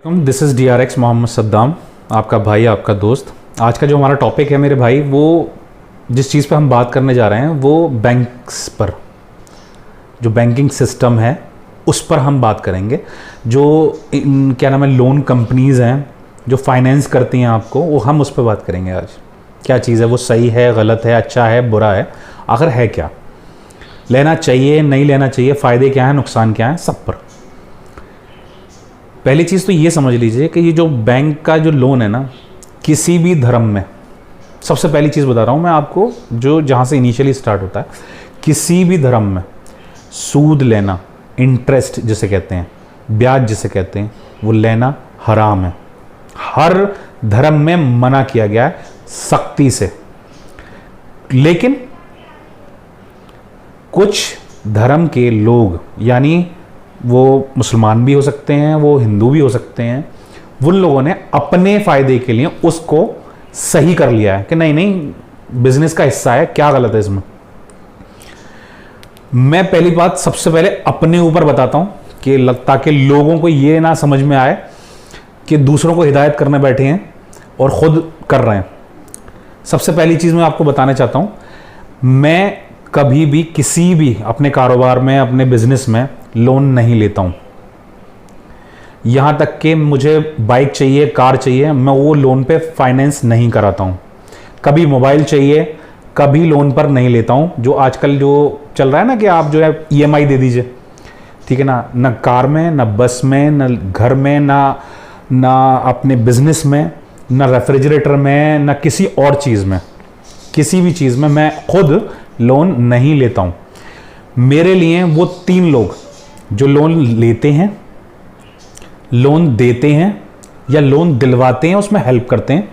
This is DRX Mohammed Saddam, आपका भाई, आपका दोस्त। आज का जो हमारा टॉपिक है मेरे भाई, वो जिस चीज़ पे हम बात करने जा रहे हैं वो बैंक्स पर, जो बैंकिंग सिस्टम है उस पर हम बात करेंगे। जो क्या नाम है, लोन कंपनीज़ हैं जो फाइनेंस करती हैं आपको, वो हम उस पर बात करेंगे आज। क्या चीज़ है वो, सही है, गलत है, अच्छा है, बुरा है, आखिर है क्या, लेना चाहिए, नहीं लेना चाहिए, फ़ायदे क्या हैं, नुकसान क्या हैं, सब पर। पहली चीज़ तो ये समझ लीजिए कि ये जो बैंक का जो लोन है ना, किसी भी धर्म में, सबसे पहली चीज़ बता रहा हूँ मैं आपको, जो जहाँ से इनिशियली स्टार्ट होता है, किसी भी धर्म में सूद लेना, इंटरेस्ट जिसे कहते हैं, ब्याज जिसे कहते हैं, वो लेना हराम है। हर धर्म में मना किया गया है सख्ती से। लेकिन कुछ धर्म के लोग, यानी वो मुसलमान भी हो सकते हैं, वो हिंदू भी हो सकते हैं, उन लोगों ने अपने फ़ायदे के लिए उसको सही कर लिया है कि नहीं नहीं बिजनेस का हिस्सा है, क्या गलत है इसमें। मैं पहली बात सबसे पहले अपने ऊपर बताता हूं कि ताकि लोगों को ये ना समझ में आए कि दूसरों को हिदायत करने बैठे हैं और ख़ुद कर रहे हैं। सबसे पहली चीज़ मैं आपको बताना चाहता हूं, मैं कभी भी किसी भी अपने कारोबार में, अपने बिजनेस में लोन नहीं लेता हूं। यहां तक कि मुझे बाइक चाहिए, कार चाहिए, मैं वो लोन पे फाइनेंस नहीं कराता हूं। कभी मोबाइल चाहिए, कभी लोन पर नहीं लेता हूं। जो आजकल जो चल रहा है ना कि आप जो है EMI दे दीजिए, ठीक है ना कार में, ना बस में, ना घर में, ना अपने बिजनेस में, ना रेफ्रिजरेटर में, ना किसी और चीज़ में, किसी भी चीज़ में मैं खुद लोन नहीं लेता हूं। मेरे लिए वो 3 लोग जो लोन लेते हैं, लोन देते हैं या लोन दिलवाते हैं, उसमें हेल्प करते हैं,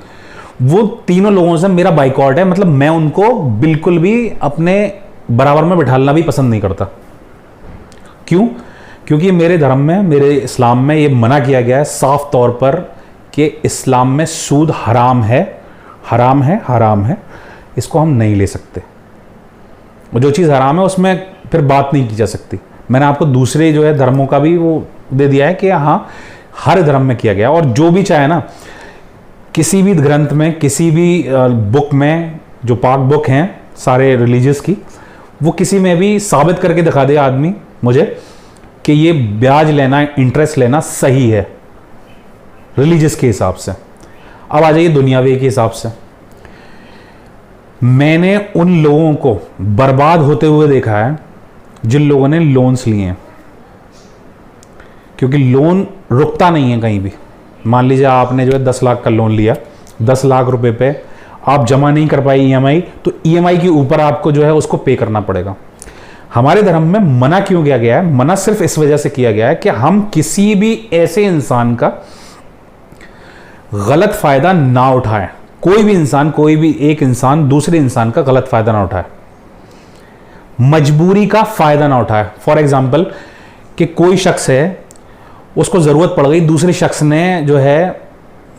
वो तीनों लोगों से मेरा बाइकआउट है। मतलब मैं उनको बिल्कुल भी अपने बराबर में बिठाना भी पसंद नहीं करता। क्यों? क्योंकि मेरे धर्म में, मेरे इस्लाम में ये मना किया गया है साफ तौर पर कि इस्लाम में सूद हराम है, हराम है, हराम है, इसको हम नहीं ले सकते। जो चीज़ हराम है उसमें फिर बात नहीं की जा सकती। मैंने आपको दूसरे जो है धर्मों का भी वो दे दिया है कि हाँ, हर धर्म में किया गया। और जो भी चाहे ना, किसी भी ग्रंथ में, किसी भी बुक में, जो पाक बुक हैं सारे रिलीजियस की, वो किसी में भी साबित करके दिखा दे आदमी मुझे कि ये ब्याज लेना, इंटरेस्ट लेना सही है रिलीजियस के हिसाब से। अब आ जाइए दुनियावी के हिसाब से। मैंने उन लोगों को बर्बाद होते हुए देखा है जिन लोगों ने लोन्स लिए हैं, क्योंकि लोन रुकता नहीं है कहीं भी। मान लीजिए आपने जो है 10 लाख का लोन लिया, 10 लाख रुपए पे आप जमा नहीं कर पाए EMI, तो EMI के ऊपर आपको जो है उसको पे करना पड़ेगा। हमारे धर्म में मना क्यों किया गया है? मना सिर्फ इस वजह से किया गया है कि हम किसी भी ऐसे इंसान का गलत फायदा ना उठाएं। कोई भी इंसान, कोई भी एक इंसान दूसरे इंसान का गलत फायदा ना उठाए, मजबूरी का फायदा ना उठाए। फॉर एग्जाम्पल कि कोई शख्स है, उसको ज़रूरत पड़ गई, दूसरे शख्स ने जो है,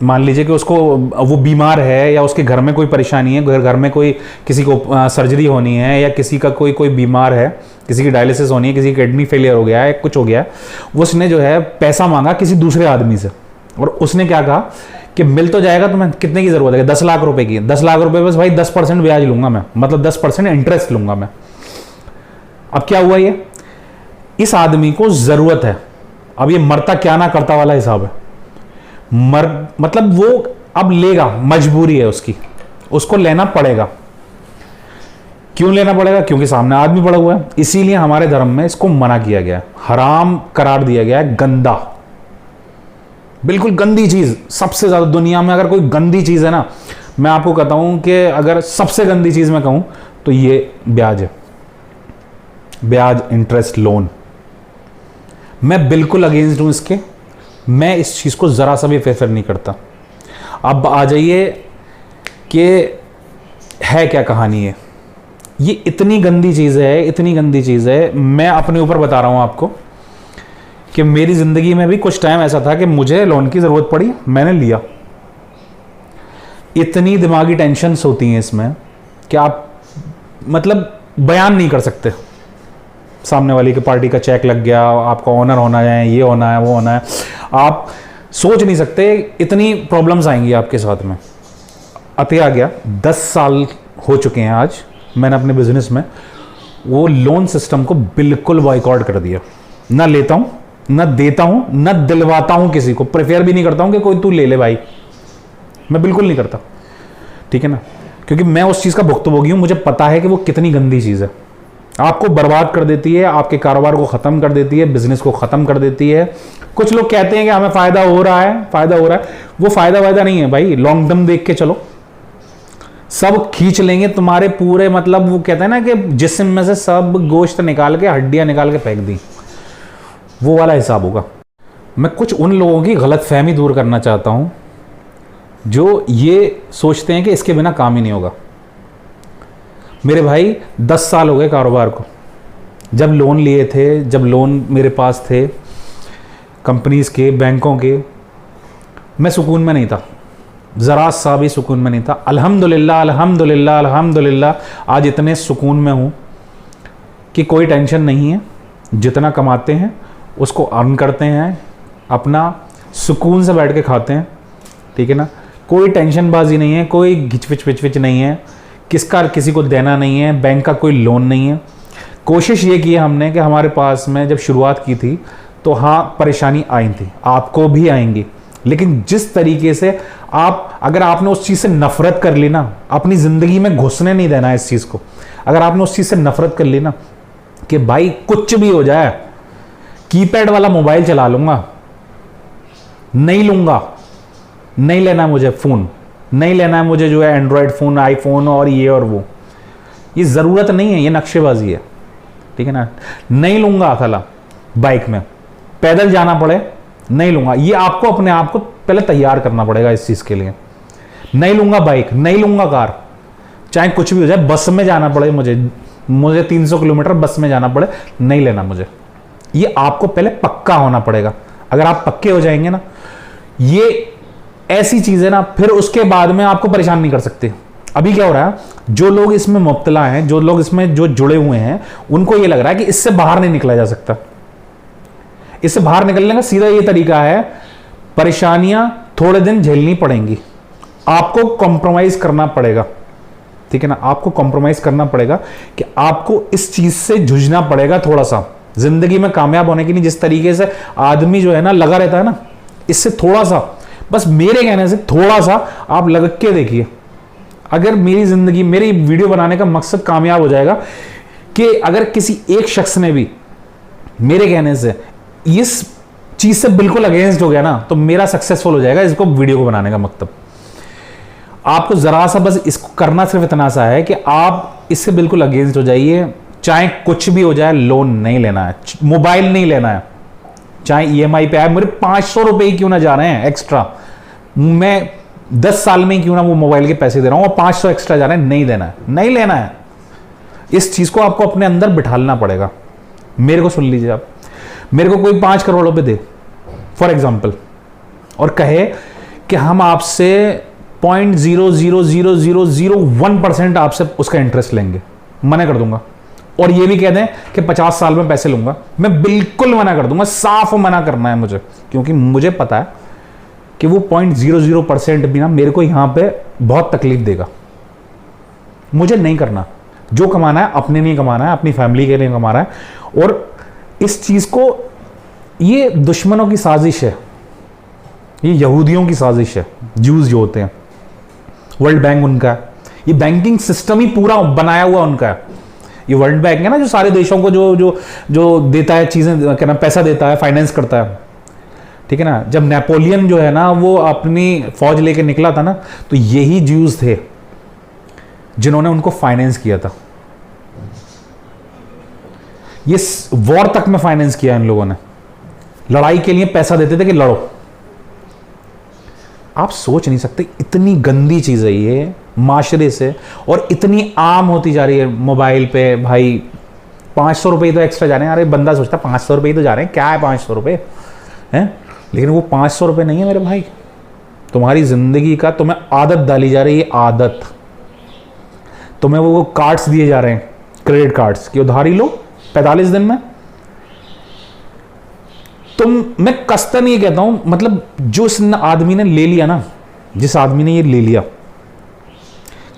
मान लीजिए कि उसको, वो बीमार है या उसके घर में कोई परेशानी है, घर में कोई, किसी को सर्जरी होनी है, या किसी का कोई बीमार है, किसी की डायलिसिस होनी है, किसी की किडनी फेलियर हो गया है, कुछ हो गया है, उसने जो है पैसा मांगा किसी दूसरे आदमी से, और उसने क्या कहा कि मिल तो जाएगा, तुम्हें कितने की ज़रूरत है? 10 लाख रुपए की। 10 लाख रुपए बस भाई 10% ब्याज लूंगा मैं, मतलब 10% इंटरेस्ट लूंगा मैं। अब क्या हुआ, ये इस आदमी को ज़रूरत है, अब ये मरता क्या ना करता वाला हिसाब है। मतलब वो अब लेगा, मजबूरी है उसकी, उसको लेना पड़ेगा। क्यों लेना पड़ेगा? क्योंकि सामने आदमी पड़ा हुआ है। इसीलिए हमारे धर्म में इसको मना किया गया है, हराम करार दिया गया है, गंदा, बिल्कुल गंदी चीज। सबसे ज्यादा दुनिया में अगर कोई गंदी चीज है ना, मैं आपको कहता हूं कि अगर सबसे गंदी चीज मैं कहूं तो ये ब्याज है, ब्याज, इंटरेस्ट, लोन। मैं बिल्कुल अगेंस्ट हूं इसके, मैं इस चीज को जरा सा भी फेवर नहीं करता। अब आ जाइए कि है क्या कहानी है। ये इतनी गंदी चीज है, इतनी गंदी चीज है। मैं अपने ऊपर बता रहा हूं आपको कि मेरी ज़िंदगी में भी कुछ टाइम ऐसा था कि मुझे लोन की ज़रूरत पड़ी, मैंने लिया। इतनी दिमागी टेंशन्स होती हैं इसमें कि आप मतलब बयान नहीं कर सकते। सामने वाली की पार्टी का चेक लग गया, आपका ऑनर होना है, ये होना है, वो होना है, आप सोच नहीं सकते इतनी प्रॉब्लम्स आएंगी आपके साथ में। अते आ गया 10 साल हो चुके हैं आज मैंने अपने बिजनेस में वो लोन सिस्टम को बिल्कुल बॉयकॉट कर दिया। ना लेता हूं, ना देता हूं, ना दिलवाता हूं किसी को। प्रेफर भी नहीं करता हूं कि कोई तू ले ले भाई, मैं बिल्कुल नहीं करता, ठीक है ना, क्योंकि मैं उस चीज़ का भुक्तभोगी हूं। मुझे पता है कि वो कितनी गंदी चीज़ है, आपको बर्बाद कर देती है, आपके कारोबार को ख़त्म कर देती है, बिजनेस को ख़त्म कर देती है। कुछ लोग कहते हैं कि हमें फ़ायदा हो रहा है, फ़ायदा हो रहा है, वो फ़ायदा वायदा नहीं है भाई। लॉन्ग टर्म देख के चलो, सब खींच लेंगे तुम्हारे पूरे, मतलब वो कहते हैं ना कि जिस्म में से सब गोश्त निकाल के, हड्डियां निकाल के फेंक दी, वो वाला हिसाब होगा। मैं कुछ उन लोगों की गलतफहमी दूर करना चाहता हूं जो ये सोचते हैं कि इसके बिना काम ही नहीं होगा। मेरे भाई 10 साल हो गए कारोबार को। जब लोन लिए थे, जब लोन मेरे पास थे कंपनीज के, बैंकों के, मैं सुकून में नहीं था, ज़रा सा भी सुकून में नहीं था। अल्हम्दुलिल्लाह अल्हम्दुलिल्लाह अल्हम्दुलिल्लाह आज इतने सुकून में हूँ कि कोई टेंशन नहीं है। जितना कमाते हैं उसको अर्न करते हैं, अपना सुकून से बैठ के खाते हैं, ठीक है ना। कोई टेंशनबाजी नहीं है, कोई घिचपिच विचविच नहीं है, किसका किसी को देना नहीं है, बैंक का कोई लोन नहीं है। कोशिश ये की है हमने कि हमारे पास में जब शुरुआत की थी तो हाँ परेशानी आई थी, आपको भी आएंगी, लेकिन जिस तरीके से आप, अगर आपने उस चीज़ से नफरत कर ली ना, अपनी ज़िंदगी में घुसने नहीं देना है इस चीज़ को। अगर आपने उस चीज़ से नफरत कर ली ना कि भाई कुछ भी हो जाए, कीपैड वाला मोबाइल चला लूंगा, नहीं लूंगा, नहीं लेना मुझे फ़ोन, नहीं लेना है मुझे जो है एंड्रॉयड फ़ोन, आईफोन और ये और वो, ये ज़रूरत नहीं है, ये नक्शेबाजी है, ठीक है ना। नहीं लूंगा अकेला बाइक में, पैदल जाना पड़े नहीं लूंगा, ये आपको अपने आप को पहले तैयार करना पड़ेगा इस चीज़ के लिए। नहीं लूंगा बाइक, नहीं लूंगा कार, चाहे कुछ भी हो जाए, बस में जाना पड़े मुझे 300 किलोमीटर बस में जाना पड़े, नहीं लेना मुझे। ये आपको पहले पक्का होना पड़ेगा। अगर आप पक्के हो जाएंगे ना, ये ऐसी चीज़ है ना, फिर उसके बाद में आपको परेशान नहीं कर सकते। अभी क्या हो रहा है, जो लोग इसमें मुब्तला हैं, जो लोग इसमें जो जुड़े हुए हैं, उनको ये लग रहा है कि इससे बाहर नहीं निकला जा सकता। इससे बाहर निकलने का सीधा ये तरीका है, परेशानियां थोड़े दिन झेलनी पड़ेंगी, आपको कॉम्प्रोमाइज करना पड़ेगा, ठीक है ना। आपको कॉम्प्रोमाइज करना पड़ेगा कि आपको इस चीज से जूझना पड़ेगा थोड़ा सा, जिंदगी में कामयाब होने के लिए। जिस तरीके से आदमी जो है ना लगा रहता है ना, इससे थोड़ा सा, बस मेरे कहने से थोड़ा सा आप लग के देखिए। अगर मेरी जिंदगी, मेरी वीडियो बनाने का मकसद कामयाब हो जाएगा कि अगर किसी एक शख्स ने भी मेरे कहने से इस चीज से बिल्कुल अगेंस्ट हो गया ना, तो मेरा सक्सेसफुल हो जाएगा इसको वीडियो को बनाने का मतलब। आपको जरा सा बस इसको करना सिर्फ इतना सा है कि आप इससे बिल्कुल अगेंस्ट हो जाइए। चाहे कुछ भी हो जाए, लोन नहीं लेना है, मोबाइल नहीं लेना है, चाहे ईएमआई पे आए, मेरे 500 रुपए क्यों ना जा रहे हैं एक्स्ट्रा, मैं 10 साल में क्यों ना वो मोबाइल के पैसे दे रहा हूं और 500 एक्स्ट्रा जा रहे हैं, नहीं देना है, नहीं लेना है। इस चीज को आपको अपने अंदर बिठालना पड़ेगा। मेरे को सुन लीजिए आप, मेरे को कोई 5 करोड़ रुपए दे फॉर एग्जाम्पल और कहे कि हम आपसे 0.00001% आपसे उसका इंटरेस्ट लेंगे, मना कर दूंगा। और ये भी कह दें कि 50 साल में पैसे लूंगा, मैं बिल्कुल मना कर दूंगा, साफ मना करना है मुझे, क्योंकि मुझे पता है कि वो 0.00% भी ना मेरे को यहां पे बहुत तकलीफ देगा। मुझे नहीं करना, जो कमाना है अपने लिए कमाना है, अपनी फैमिली के लिए कमाना है। और इस चीज को, ये दुश्मनों की साजिश है, ये यहूदियों की साजिश है, जूस जो होते हैं, वर्ल्ड बैंक उनका है, ये बैंकिंग सिस्टम ही पूरा बनाया हुआ उनका है। ये वर्ल्ड बैंक है ना, जो सारे देशों को जो देता है चीजें, क्या नाम, पैसा देता है, फाइनेंस करता है, ठीक है ना। जब नेपोलियन जो है ना वो अपनी फौज लेके निकला था ना, तो यही ज्यूज थे जिन्होंने उनको फाइनेंस किया था। ये वॉर तक में फाइनेंस किया इन लोगों ने, लड़ाई के लिए पैसा देते थे कि लड़ो। आप सोच नहीं सकते इतनी गंदी चीज है ये माशरे से, और इतनी आम होती जा रही है मोबाइल पे। भाई 500 रुपये तो एक्स्ट्रा जा रहे हैं, अरे बंदा सोचता 500 रुपये तो जा रहे हैं, क्या है 500 रुपये हैं, लेकिन वो 500 रुपये नहीं है मेरे भाई। तुम्हारी जिंदगी का तुम्हें आदत डाली जा रही है, आदत। तुम्हें वो कार्ड्स दिए जा रहे हैं, क्रेडिट कार्ड्स की उधारी लो 45 दिन में, मैं कसता नहीं कहता हूं, मतलब जो इस आदमी ने ले लिया ना, जिस आदमी ने ये ले लिया,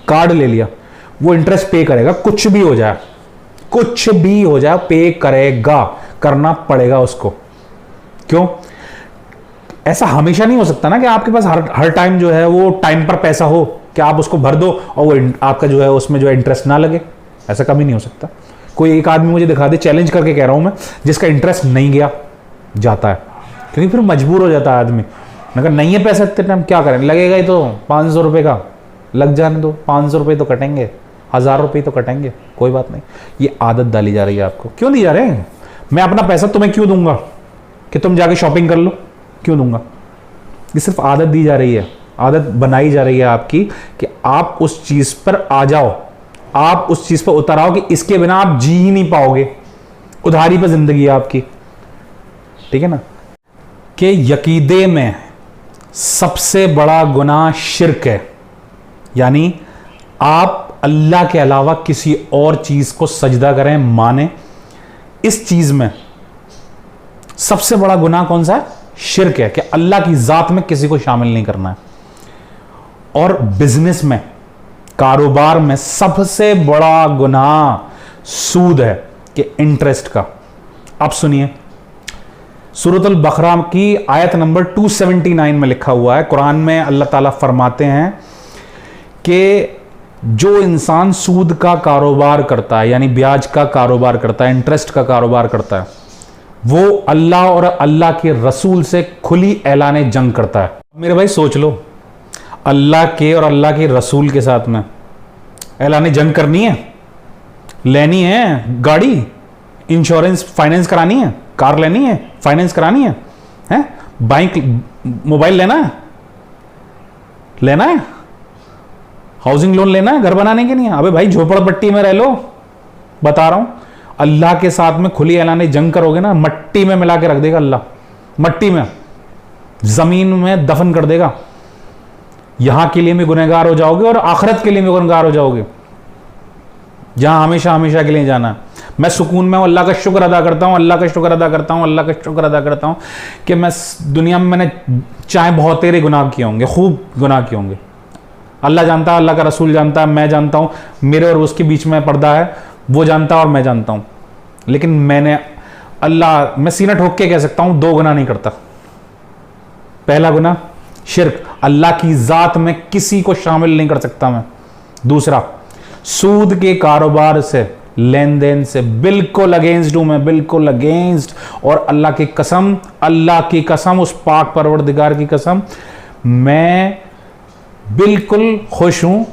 कार्ड ले लिया, वो इंटरेस्ट पे करेगा, कुछ भी हो जाए, कुछ भी हो जाए, पे करेगा, करना पड़ेगा उसको। क्यों? ऐसा हमेशा नहीं हो सकता ना कि आपके पास हर टाइम जो है वो टाइम पर पैसा हो कि आप उसको भर दो और वो आपका जो है उसमें जो है इंटरेस्ट ना लगे। ऐसा कभी नहीं हो सकता। कोई एक आदमी मुझे दिखा दे, चैलेंज करके कह रहा हूं मैं, जिसका इंटरेस्ट नहीं गया जाता है, क्योंकि फिर मजबूर हो जाता है आदमी। अगर नहीं है पैसा इतने टाइम, क्या करें, लगेगा ही तो 500 रुपये का, लग जाने दो, 500 रुपये तो कटेंगे, 1000 रुपये तो कटेंगे, कोई बात नहीं। ये आदत डाली जा रही है आपको। क्यों दी जा रहे हैं? मैं अपना पैसा तुम्हें क्यों दूंगा कि तुम जाके शॉपिंग कर लो? क्यों दूंगा? ये सिर्फ आदत दी जा रही है, आदत बनाई जा रही है आपकी कि आप उस चीज पर आ जाओ, आप उस चीज पर उतर आओ कि इसके बिना आप जी ही नहीं पाओगे। उधारी पर जिंदगी है आपकी, ठीक है ना। कि यकीदे में सबसे बड़ा गुनाह शिर्क है, यानी आप अल्लाह के अलावा किसी और चीज को सजदा करें, माने। इस चीज में सबसे बड़ा गुनाह कौन सा है? शिर्क है, कि अल्लाह की जात में किसी को शामिल नहीं करना है। और बिजनेस में, कारोबार में सबसे बड़ा गुनाह सूद है, कि इंटरेस्ट का। अब सुनिए, सूरतुल बकरा की आयत नंबर 279 में लिखा हुआ है, कुरान में अल्लाह ताला फरमाते हैं कि जो इंसान सूद का कारोबार करता है, यानी ब्याज का कारोबार करता है, इंटरेस्ट का कारोबार करता है, वो अल्लाह और अल्लाह के रसूल से खुली ऐलाने जंग करता है। मेरे भाई सोच लो, अल्लाह के और अल्लाह के रसूल के साथ में ऐलाने जंग करनी है, लेनी है गाड़ी, इंश्योरेंस फाइनेंस करानी है, कार लेनी है, फाइनेंस करानी है, बाइक, मोबाइल लेना है, हाउसिंग लोन लेना है घर बनाने के लिए। अबे भाई झोपड़पट्टी में रह लो, बता रहा हूं, अल्लाह के साथ में खुली ऐलाने जंग करोगे ना, मट्टी में मिला के रख देगा अल्लाह, मट्टी में, जमीन में दफन कर देगा। यहां के लिए भी गुनहगार हो जाओगे और आखिरत के लिए भी गुनहगार हो जाओगे, जहां हमेशा हमेशा के लिए जाना। मैं सुकून में हूं, अल्लाह का शुक्र अदा करता हूं, अल्लाह का शुक्र अदा करता हूं, अल्लाह का शुक्र अदा करता हूं कि मैं दुनिया में मैंने चाहे बहुत तेरे गुनाह किए होंगे, खूब गुनाह किए होंगे, अल्लाह जानता है, अल्लाह का रसूल जानता है, मैं जानता हूं, मेरे और उसके बीच में पर्दा है, वो जानता है और मैं जानता हूं। लेकिन मैं सीना ठोक के कह सकता हूं, 2 गुनाह नहीं करता। पहला गुनाह शिर्क, अल्लाह की जात में किसी को शामिल नहीं कर सकता मैं। दूसरा, सूद के कारोबार से, लेन देन से बिल्कुल अगेंस्ट हूं मैं, बिल्कुल अगेंस्ट। और अल्लाह की कसम, उस पाक परवरदिगार की कसम, मैं बिल्कुल खुश हूं,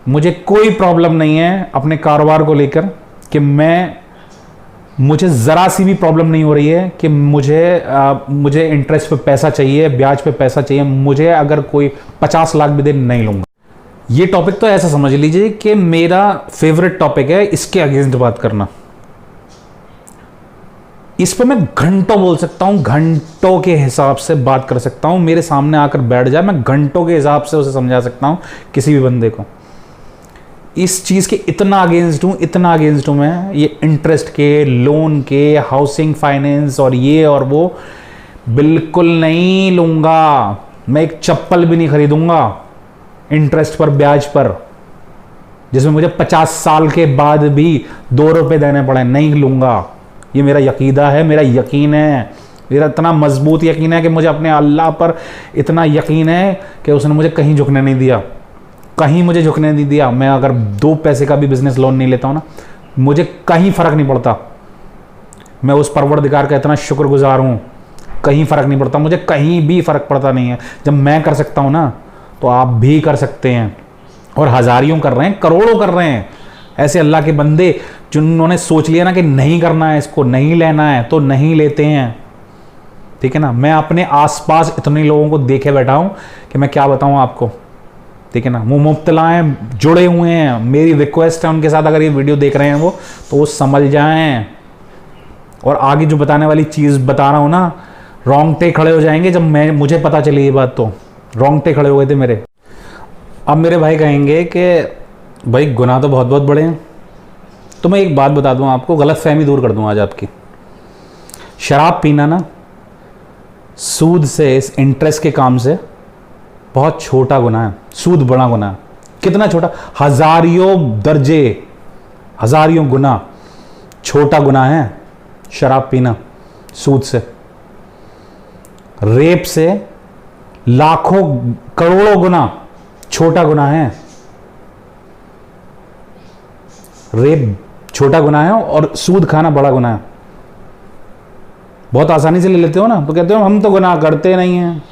मुझे कोई प्रॉब्लम नहीं है अपने कारोबार को लेकर, कि मुझे ज़रा सी भी प्रॉब्लम नहीं हो रही है कि मुझे इंटरेस्ट पे पैसा चाहिए, ब्याज पे पैसा चाहिए, मुझे अगर कोई 50 लाख भी दे नहीं लूँगा। ये टॉपिक तो ऐसा समझ लीजिए कि मेरा फेवरेट टॉपिक है, इसके अगेंस्ट बात करना। इस पर मैं घंटों बोल सकता हूं, घंटों के हिसाब से बात कर सकता हूं। मेरे सामने आकर बैठ जाए, मैं घंटों के हिसाब से उसे समझा सकता हूं, किसी भी बंदे को। इस चीज के इतना अगेंस्ट हूं मैं, ये इंटरेस्ट के, लोन के, हाउसिंग फाइनेंस और ये और वो बिल्कुल नहीं लूंगा। मैं एक चप्पल भी नहीं खरीदूंगा इंटरेस्ट पर, ब्याज पर, जिसमें मुझे 50 साल के बाद भी 2 रुपए देने पड़े, नहीं लूंगा। ये मेरा यकीदा है, मेरा यकीन है, मेरा इतना मजबूत यकीन है कि मुझे अपने अल्लाह पर इतना यकीन है कि उसने मुझे कहीं झुकने नहीं दिया, कहीं मुझे झुकने नहीं दिया। मैं अगर 2 पैसे का भी बिजनेस लोन नहीं लेता हूं ना, मुझे कहीं फर्क नहीं पड़ता। मैं उस परवरदिगार का इतना शुक्रगुजार हूं, कहीं फर्क नहीं पड़ता मुझे, कहीं भी फर्क पड़ता नहीं है। जब मैं कर सकता हूं ना, तो आप भी कर सकते हैं। और हजारियों कर रहे हैं, करोड़ों कर रहे हैं ऐसे अल्लाह के बंदे, जिन्होंने सोच लिया ना कि नहीं करना है, इसको नहीं लेना है, तो नहीं लेते हैं। ठीक है ना। मैं अपने आसपास इतने लोगों को देखे बैठा हूं कि मैं क्या बताऊं आपको। ठीक है ना। वो मुब्तला हैं, जुड़े हुए हैं। मेरी रिक्वेस्ट है उनके साथ, अगर ये वीडियो देख रहे हैं वो, तो वो समझ जाएं। और आगे जो बताने वाली चीज़ बता रहा हूं ना, रोंगटे खड़े हो जाएंगे जब मुझे पता चली ये बात, तो रोंगटे खड़े हो गए थे मेरे। अब मेरे भाई कहेंगे कि भाई गुनाह तो बहुत बहुत बड़े हैं। तो मैं एक बात बता दूं आपको, गलत फहमी दूर कर दूं आज आपकी। शराब पीना ना सूद से, इस इंटरेस्ट के काम से बहुत छोटा गुनाह है। सूद बड़ा गुनाह है। कितना छोटा? हजारियों दर्जे, हजारियों गुना छोटा गुनाह है शराब पीना सूद से। रेप से लाखों करोड़ों गुना छोटा गुनाह है। रेप छोटा गुनाह है और सूद खाना बड़ा गुनाह है। बहुत आसानी से ले लेते हो ना, तो कहते हो हम तो गुनाह करते नहीं हैं।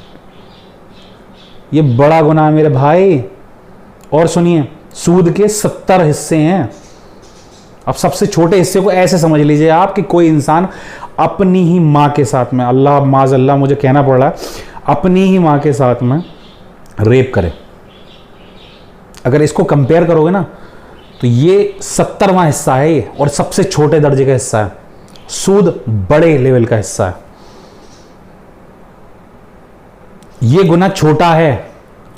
ये बड़ा गुनाह है मेरे भाई। और सुनिए, सूद के 70 हिस्से हैं। अब सबसे छोटे हिस्से को ऐसे समझ लीजिए आप कि कोई इंसान अपनी ही माँ के साथ में, अल्लाह माज़ल्लाह मुझे कहना पड़ रहा है, अपनी ही माँ के साथ में रेप करे। अगर इसको कंपेयर करोगे ना तो ये 70वां हिस्सा है ये, और सबसे छोटे दर्जे का हिस्सा है। सूद बड़े लेवल का हिस्सा है। ये गुनाह छोटा है,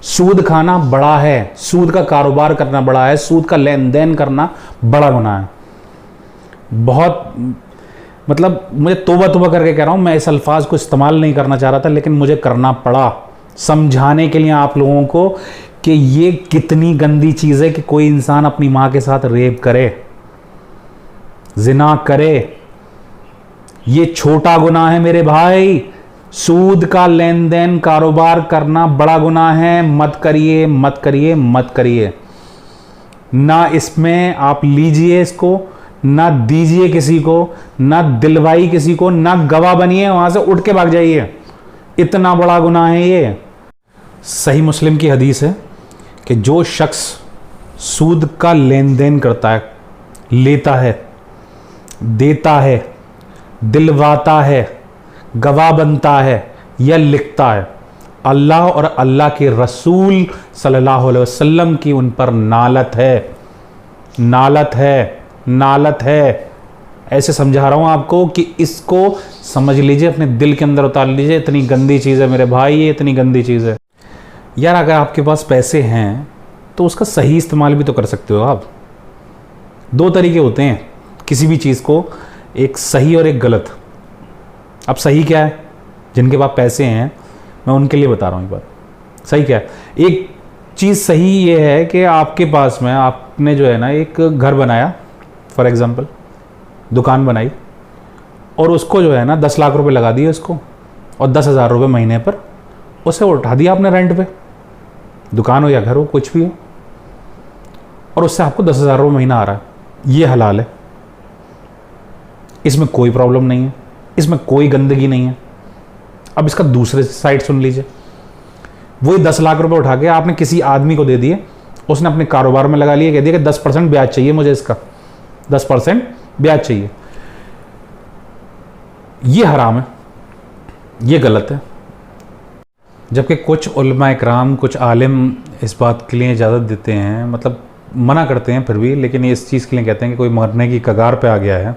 सूद खाना बड़ा है, सूद का कारोबार करना बड़ा है, सूद का लेन देन करना बड़ा गुनाह है। बहुत मतलब मुझे तौबा तौबा करके कह रहा हूं, मैं इस अल्फाज को इस्तेमाल नहीं करना चाह रहा था, लेकिन मुझे करना पड़ा समझाने के लिए आप लोगों को कि ये कितनी गंदी चीज है कि कोई इंसान अपनी मां के साथ रेप करे, जिना करे। ये छोटा गुनाह है मेरे भाई। सूद का लेन देन कारोबार करना बड़ा गुनाह है। मत करिए, मत करिए, मत करिए। ना इसमें आप लीजिए इसको, ना दीजिए किसी को, ना दिलवाई किसी को, ना गवाह बनिए, वहां से उठ के भाग जाइए। इतना बड़ा गुनाह है ये। सही मुस्लिम की हदीस है कि जो शख्स सूद का लेन देन करता है, लेता है, देता है, दिलवाता है, गवाह बनता है या लिखता है, अल्लाह और अल्लाह के रसूल सल्लल्लाहु अलैहि वसल्लम की उन पर नालत है, नालत है, नालत है। ऐसे समझा रहा हूं आपको कि इसको समझ लीजिए, अपने दिल के अंदर उतार लीजिए। इतनी गंदी चीज़ है मेरे भाई, ये इतनी गंदी चीज़ है यार। अगर आपके पास पैसे हैं तो उसका सही इस्तेमाल भी तो कर सकते हो आप। दो तरीके होते हैं किसी भी चीज़ को, एक सही और एक गलत। अब सही क्या है? जिनके पास पैसे हैं मैं उनके लिए बता रहा हूँ एक बात। सही क्या है? एक चीज़ सही ये है कि आपके पास में आपने जो है ना एक घर बनाया, फॉर एग्जांपल दुकान बनाई, और उसको जो है ना 10 लाख रुपए लगा दिए उसको, और 10,000 रुपये महीने पर उसे उठा दिया आपने रेंट पे, दुकान हो या घर हो कुछ भी हो, और उससे आपको 10,000 रुपये महीना आ रहा है। ये हलाल है, इसमें कोई प्रॉब्लम नहीं है, इसमें कोई गंदगी नहीं है। अब इसका दूसरे साइड सुन लीजिए। वही 10 लाख रुपए उठा के आपने किसी आदमी को दे दिए, उसने अपने कारोबार में लगा लिया, कह दिया कि 10% ब्याज चाहिए मुझे, इसका 10% ब्याज चाहिए। ये हराम है, ये गलत है। जबकि कुछ उलमा इकराम, कुछ आलिम इस बात के लिए इजाज़त देते हैं, मतलब मना करते हैं फिर भी, लेकिन ये इस चीज़ के लिए कहते हैं कि कोई मरने की कगार पे आ गया है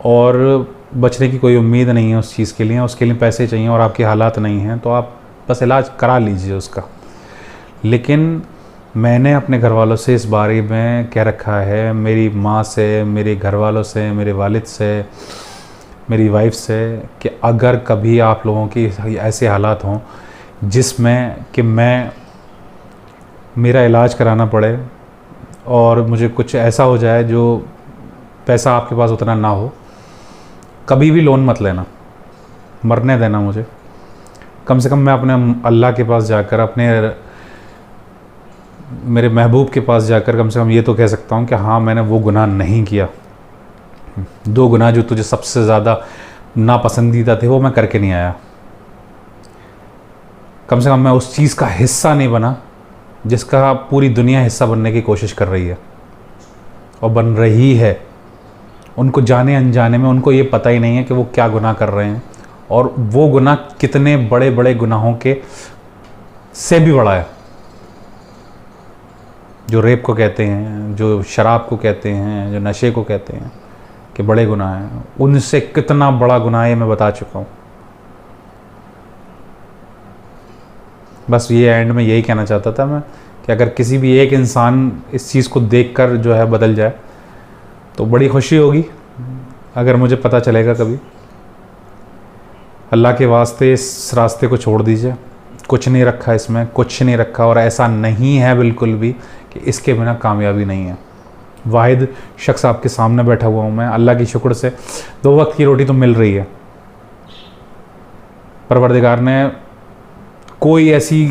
और बचने की कोई उम्मीद नहीं है उस चीज़ के लिए, उसके लिए पैसे चाहिए और आपके हालात नहीं हैं, तो आप बस इलाज करा लीजिए उसका। लेकिन मैंने अपने घर वालों से इस बारे में कह रखा है, मेरी माँ से, मेरे घर वालों से, मेरे वालिद से, मेरी वाइफ से, कि अगर कभी आप लोगों की ऐसे हालात हों जिसमें कि मेरा इलाज कराना पड़े और मुझे कुछ ऐसा हो जाए जो पैसा आपके पास उतना ना हो, कभी भी लोन मत लेना, मरने देना मुझे। कम से कम मैं अपने अल्लाह के पास जाकर, अपने मेरे महबूब के पास जाकर कम से कम ये तो कह सकता हूँ कि हाँ मैंने वो गुनाह नहीं किया। 2 गुनाह जो तुझे सबसे ज़्यादा नापसंदीदा थे वो मैं करके नहीं आया। कम से कम मैं उस चीज़ का हिस्सा नहीं बना जिसका पूरी दुनिया हिस्सा बनने की कोशिश कर रही है और बन रही है। उनको जाने अनजाने में उनको ये पता ही नहीं है कि वो क्या गुनाह कर रहे हैं, और वो गुनाह कितने बड़े बड़े गुनाहों के से भी बड़ा है। जो रेप को कहते हैं, जो शराब को कहते हैं, जो नशे को कहते हैं कि बड़े गुनाह हैं, उनसे कितना बड़ा गुनाह है मैं बता चुका हूँ। बस ये एंड में यही कहना चाहता था मैं कि अगर किसी भी एक इंसान इस चीज़ को देखकर जो है बदल जाए तो बड़ी खुशी होगी। अगर मुझे पता चलेगा कभी, अल्लाह के वास्ते इस रास्ते को छोड़ दीजिए। कुछ नहीं रखा इसमें, कुछ नहीं रखा, और ऐसा नहीं है बिल्कुल भी कि इसके बिना कामयाबी नहीं है। वाहिद शख्स आपके सामने बैठा हुआ हूँ मैं, अल्लाह की शुक्र से 2 वक्त की रोटी तो मिल रही है। परवरदिगार ने कोई ऐसी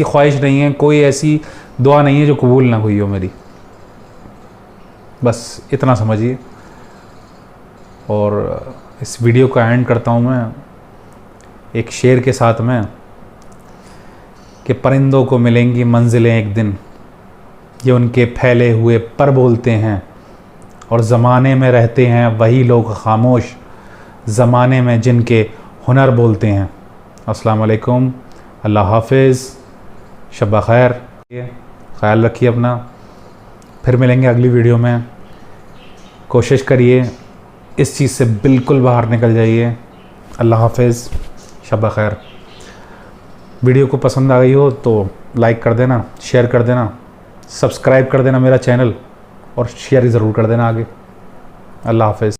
ख्वाहिश नहीं है, कोई ऐसी दुआ नहीं है जो कबूल ना हुई हो मेरी, बस इतना समझिए। और इस वीडियो का एंड करता हूँ मैं एक शेर के साथ में कि परिंदों को मिलेंगी मंजिलें एक दिन, ये उनके फैले हुए पर बोलते हैं, और ज़माने में रहते हैं वही लोग खामोश, ज़माने में जिनके हुनर बोलते हैं। अस्सलाम वालेकुम, अल्लाह हाफिज़, शब खैर, ख्याल रखिए अपना। फिर मिलेंगे अगली वीडियो में। कोशिश करिए इस चीज़ से बिल्कुल बाहर निकल जाइए। अल्लाह हाफिज़, शब खैर। वीडियो को पसंद आ गई हो तो लाइक कर देना, शेयर कर देना, सब्सक्राइब कर देना मेरा चैनल, और शेयर ज़रूर कर देना आगे। अल्लाह हाफिज़।